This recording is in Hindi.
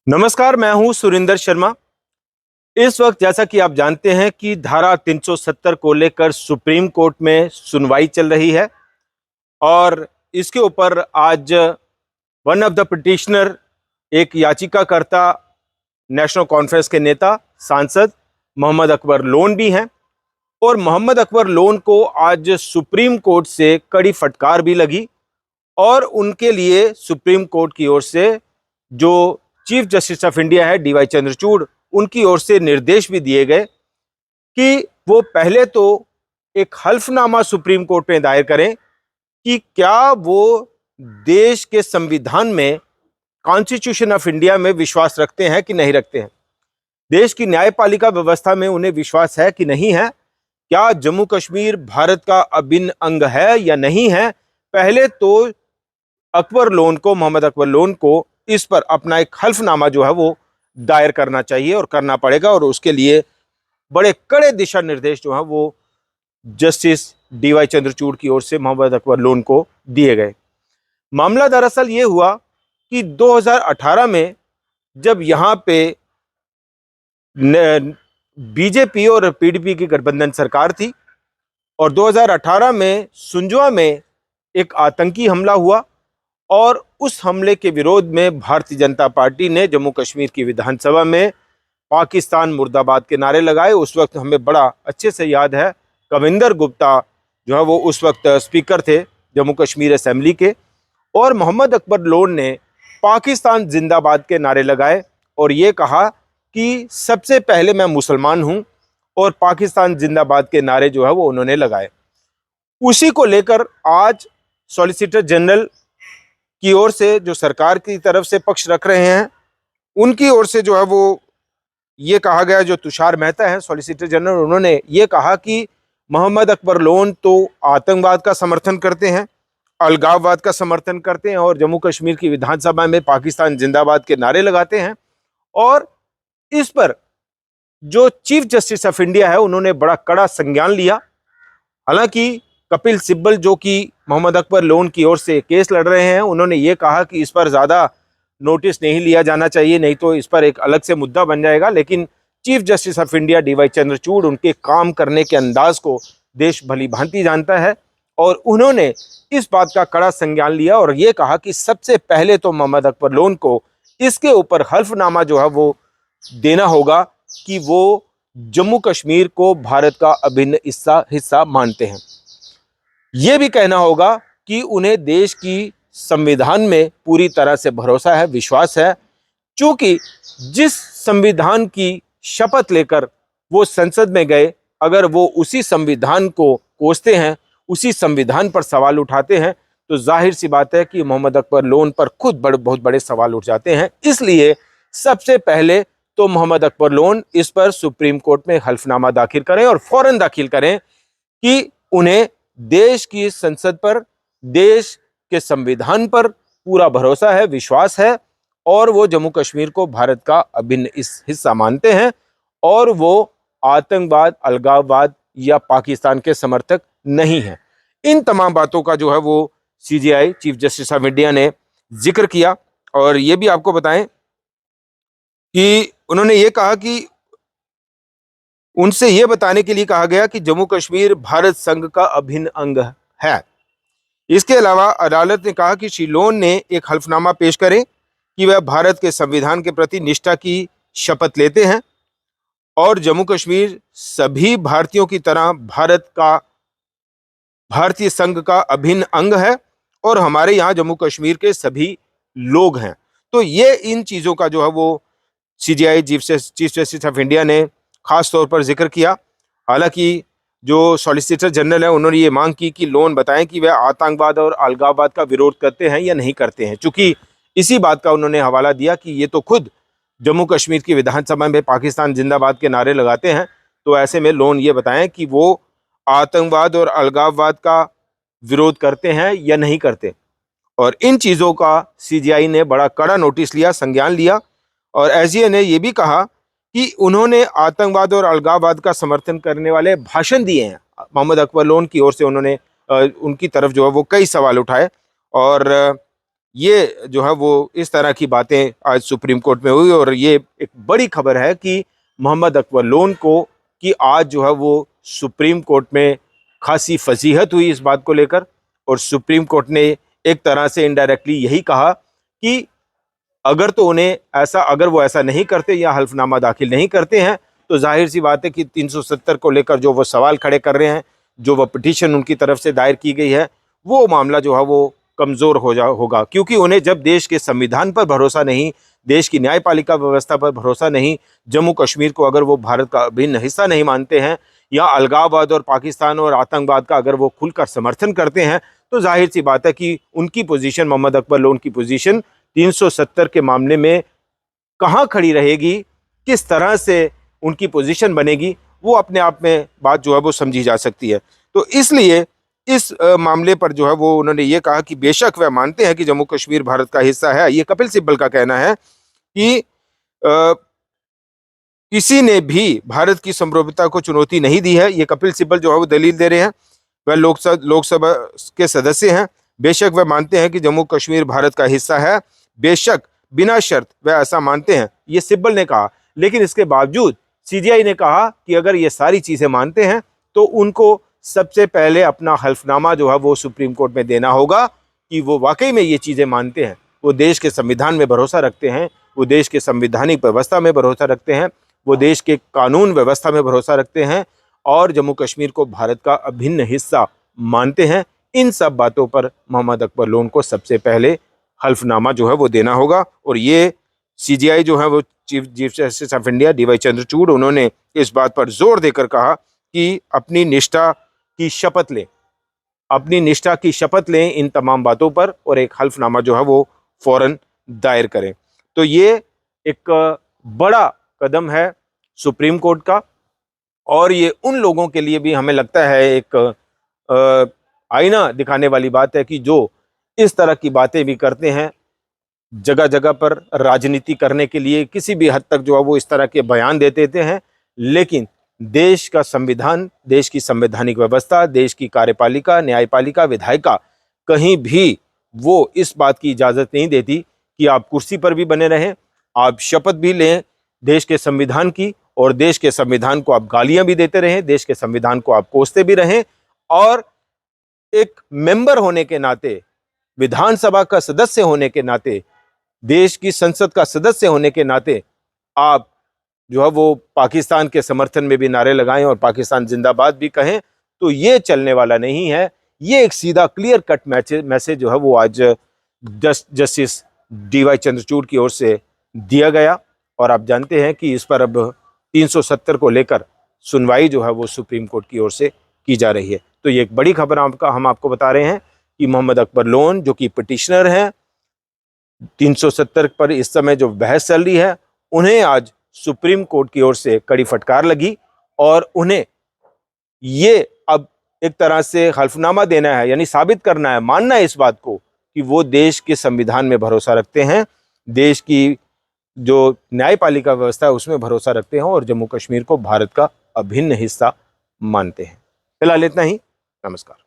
नमस्कार, मैं हूं सुरिंदर शर्मा। इस वक्त जैसा कि आप जानते हैं कि धारा 370 को लेकर सुप्रीम कोर्ट में सुनवाई चल रही है और इसके ऊपर आज वन ऑफ द पिटिशनर, एक याचिकाकर्ता, नेशनल कॉन्फ्रेंस के नेता सांसद मोहम्मद अकबर लोन भी हैं और मोहम्मद अकबर लोन को आज सुप्रीम कोर्ट से कड़ी फटकार भी लगी और उनके लिए सुप्रीम कोर्ट की ओर से जो चीफ जस्टिस ऑफ इंडिया है डीवाई चंद्रचूड़, उनकी ओर से निर्देश भी दिए गए कि वो पहले तो एक हल्फनामा सुप्रीम कोर्ट में दायर करें कि क्या वो देश के संविधान में, कॉन्स्टिट्यूशन ऑफ इंडिया में विश्वास रखते हैं कि नहीं रखते हैं। देश की न्यायपालिका व्यवस्था में उन्हें विश्वास है कि नहीं है। क्या जम्मू कश्मीर भारत का अभिन्न अंग है या नहीं है। पहले तो अकबर लोन को, मोहम्मद अकबर लोन को इस पर अपना एक हल्फनामा जो है वो दायर करना चाहिए और करना पड़ेगा और उसके लिए बड़े कड़े दिशा निर्देश जो है वो जस्टिस डीवाई चंद्रचूड़ की ओर से मोहम्मद अकबर लोन को दिए गए। मामला दरअसल ये हुआ कि 2018 में जब यहाँ पे बीजेपी और पीडीपी की गठबंधन सरकार थी और 2018 में सुंजवा में एक आतंकी हमला हुआ और उस हमले के विरोध में भारतीय जनता पार्टी ने जम्मू कश्मीर की विधानसभा में पाकिस्तान मुर्दाबाद के नारे लगाए। उस वक्त हमें बड़ा अच्छे से याद है, कविंदर गुप्ता जो है वो उस वक्त स्पीकर थे जम्मू कश्मीर असेंबली के, और मोहम्मद अकबर लोन ने पाकिस्तान जिंदाबाद के नारे लगाए और ये कहा कि सबसे पहले मैं मुसलमान हूँ, और पाकिस्तान जिंदाबाद के नारे जो है वो उन्होंने लगाए। उसी को लेकर आज सॉलिसिटर जनरल की ओर से, जो सरकार की तरफ से पक्ष रख रहे हैं, उनकी ओर से जो है वो ये कहा गया, जो तुषार मेहता है सॉलिसिटर जनरल, उन्होंने ये कहा कि मोहम्मद अकबर लोन तो आतंकवाद का समर्थन करते हैं, अलगाववाद का समर्थन करते हैं और जम्मू कश्मीर की विधानसभा में पाकिस्तान जिंदाबाद के नारे लगाते हैं। और इस पर जो चीफ जस्टिस ऑफ इंडिया है उन्होंने बड़ा कड़ा संज्ञान लिया। हालांकि कपिल सिब्बल जो कि मोहम्मद अकबर लोन की ओर से केस लड़ रहे हैं, उन्होंने ये कहा कि इस पर ज़्यादा नोटिस नहीं लिया जाना चाहिए, नहीं तो इस पर एक अलग से मुद्दा बन जाएगा। लेकिन chief justice of India DY Chandrachud, उनके काम करने के अंदाज को देश भली भांति जानता है और उन्होंने इस बात का कड़ा संज्ञान लिया और ये कहा कि सबसे पहले तो मोहम्मद अकबर लोन को इसके ऊपर हल्फनामा जो है वो देना होगा कि वो जम्मू कश्मीर को भारत का अभिन्न हिस्सा मानते हैं। ये भी कहना होगा कि उन्हें देश की संविधान में पूरी तरह से भरोसा है, विश्वास है, क्योंकि जिस संविधान की शपथ लेकर वो संसद में गए, अगर वो उसी संविधान को कोसते हैं, उसी संविधान पर सवाल उठाते हैं, तो जाहिर सी बात है कि मोहम्मद अकबर लोन पर खुद बहुत बड़े सवाल उठ जाते हैं। इसलिए सबसे पहले तो मोहम्मद अकबर लोन इस पर सुप्रीम कोर्ट में हल्फनामा दाखिल करें और फौरन दाखिल करें कि उन्हें देश की संसद पर, देश के संविधान पर पूरा भरोसा है, विश्वास है और वो जम्मू कश्मीर को भारत का अभिन्न हिस्सा मानते हैं और वो आतंकवाद, अलगाववाद या पाकिस्तान के समर्थक नहीं हैं। इन तमाम बातों का जो है वो CJI, chief justice of India, ने जिक्र किया और ये भी आपको बताएं कि उन्होंने ये कहा कि उनसे ये बताने के लिए कहा गया कि जम्मू कश्मीर भारत संघ का अभिन्न अंग है। इसके अलावा अदालत ने कहा कि श्री लोन ने एक हल्फनामा पेश करें कि वह भारत के संविधान के प्रति निष्ठा की शपथ लेते हैं और जम्मू कश्मीर सभी भारतीयों की तरह भारतीय संघ का अभिन्न अंग है और हमारे यहाँ जम्मू कश्मीर के सभी लोग हैं। तो ये इन चीज़ों का जो है वो CJI, chief justice of India, ने खास तौर पर जिक्र किया। हालांकि जो सॉलिसिटर जनरल है उन्होंने ये मांग की कि लोन बताएं कि वह आतंकवाद और अलगाववाद का विरोध करते हैं या नहीं करते हैं, चूंकि इसी बात का उन्होंने हवाला दिया कि ये तो खुद जम्मू कश्मीर की विधानसभा में पाकिस्तान जिंदाबाद के नारे लगाते हैं, तो ऐसे में लोन ये बताएं कि वो आतंकवाद और अलगाववाद का विरोध करते हैं या नहीं करते। और इन चीज़ों का सीजेआई ने बड़ा कड़ा नोटिस लिया, संज्ञान लिया और एसजीए ने यह भी कहा कि उन्होंने आतंकवाद और अलगाववाद का समर्थन करने वाले भाषण दिए हैं। मोहम्मद अकबर लोन की ओर से उन्होंने उनकी तरफ जो है वो कई सवाल उठाए और ये जो है वो इस तरह की बातें आज सुप्रीम कोर्ट में हुई और ये एक बड़ी खबर है कि मोहम्मद अकबर लोन को कि आज जो है वो सुप्रीम कोर्ट में खासी फजीहत हुई इस बात को लेकर। और सुप्रीम कोर्ट ने एक तरह से इनडायरेक्टली यही कहा कि अगर तो उन्हें ऐसा अगर वो ऐसा नहीं करते या हल्फनामा दाखिल नहीं करते हैं तो जाहिर सी बात है कि 370 को लेकर जो वो सवाल खड़े कर रहे हैं, जो वो पिटीशन उनकी तरफ से दायर की गई है, वो मामला जो है वो कमज़ोर होगा। क्योंकि उन्हें जब देश के संविधान पर भरोसा नहीं, देश की न्यायपालिका व्यवस्था पर भरोसा नहीं, जम्मू कश्मीर को अगर वो भारत का अभिन्न हिस्सा नहीं मानते हैं या अलगाववाद और पाकिस्तान और आतंकवाद का अगर वो खुलकर समर्थन करते हैं, तो जाहिर सी बात है कि उनकी पोजीशन, मोहम्मद अकबर लोन की पोजीशन 370 के मामले में कहाँ खड़ी रहेगी, किस तरह से उनकी पोजीशन बनेगी, वो अपने आप में बात जो है वो समझी जा सकती है। तो इसलिए इस मामले पर जो है वो उन्होंने ये कहा कि बेशक वह मानते हैं कि जम्मू कश्मीर भारत का हिस्सा है। ये कपिल सिब्बल का कहना है कि किसी ने भी भारत की सार्वभौमिकता को चुनौती नहीं दी है। ये कपिल सिब्बल जो है वो दलील दे रहे हैं। वह लोकसभा के सदस्य हैं। बेशक वह मानते हैं कि जम्मू कश्मीर भारत का हिस्सा है, बेशक बिना शर्त वह ऐसा मानते हैं, ये सिब्बल ने कहा। लेकिन इसके बावजूद सीजीआई ने कहा कि अगर ये सारी चीज़ें मानते हैं तो उनको सबसे पहले अपना हल्फनामा जो है वो सुप्रीम कोर्ट में देना होगा कि वो वाकई में ये चीज़ें मानते हैं, वो देश के संविधान में भरोसा रखते हैं, वो देश के संवैधानिक व्यवस्था में भरोसा रखते हैं, वो देश के कानून व्यवस्था में भरोसा रखते हैं और जम्मू कश्मीर को भारत का अभिन्न हिस्सा मानते हैं। इन सब बातों पर मोहम्मद अकबर लोन को सबसे पहले हल्फनामा जो है वो देना होगा। और ये सीजीआई जो है वो chief justice of India DY Chandrachud, उन्होंने इस बात पर जोर देकर कहा कि अपनी निष्ठा की शपथ लें, अपनी निष्ठा की शपथ लें इन तमाम बातों पर और एक हल्फनामा जो है वो फौरन दायर करें। तो ये एक बड़ा कदम है सुप्रीम कोर्ट का और ये उन लोगों के लिए भी हमें लगता है एक आईना दिखाने वाली बात है कि जो इस तरह की बातें भी करते हैं, जगह जगह पर राजनीति करने के लिए किसी भी हद तक जो है वो इस तरह के बयान देते हैं, लेकिन देश का संविधान, देश की संवैधानिक व्यवस्था, देश की कार्यपालिका, न्यायपालिका, विधायिका कहीं भी वो इस बात की इजाज़त नहीं देती कि आप कुर्सी पर भी बने रहें, आप शपथ भी लें देश के संविधान की और देश के संविधान को आप गालियां भी देते रहें, देश के संविधान को आप कोसते भी रहें और एक मेंबर होने के नाते, विधानसभा का सदस्य होने के नाते, देश की संसद का सदस्य होने के नाते आप जो है वो पाकिस्तान के समर्थन में भी नारे लगाएं और पाकिस्तान जिंदाबाद भी कहें, तो ये चलने वाला नहीं है। ये एक सीधा क्लियर कट मैसेज जो है वो आज जस्टिस डीवाई चंद्रचूड़ की ओर से दिया गया और आप जानते हैं कि इस पर अब 370 को लेकर सुनवाई जो है वो सुप्रीम कोर्ट की ओर से की जा रही है। तो ये एक बड़ी खबर हम आपको बता रहे हैं कि मोहम्मद अकबर लोन जो कि पिटिशनर हैं, 370 पर इस समय जो बहस चल रही है, उन्हें आज सुप्रीम कोर्ट की ओर से कड़ी फटकार लगी और उन्हें ये अब एक तरह से हल्फनामा देना है, यानी साबित करना है, मानना है इस बात को कि वो देश के संविधान में भरोसा रखते हैं, देश की जो न्यायपालिका व्यवस्था है उसमें भरोसा रखते हैं और जम्मू कश्मीर को भारत का अभिन्न हिस्सा मानते हैं। फिलहाल इतना ही। नमस्कार।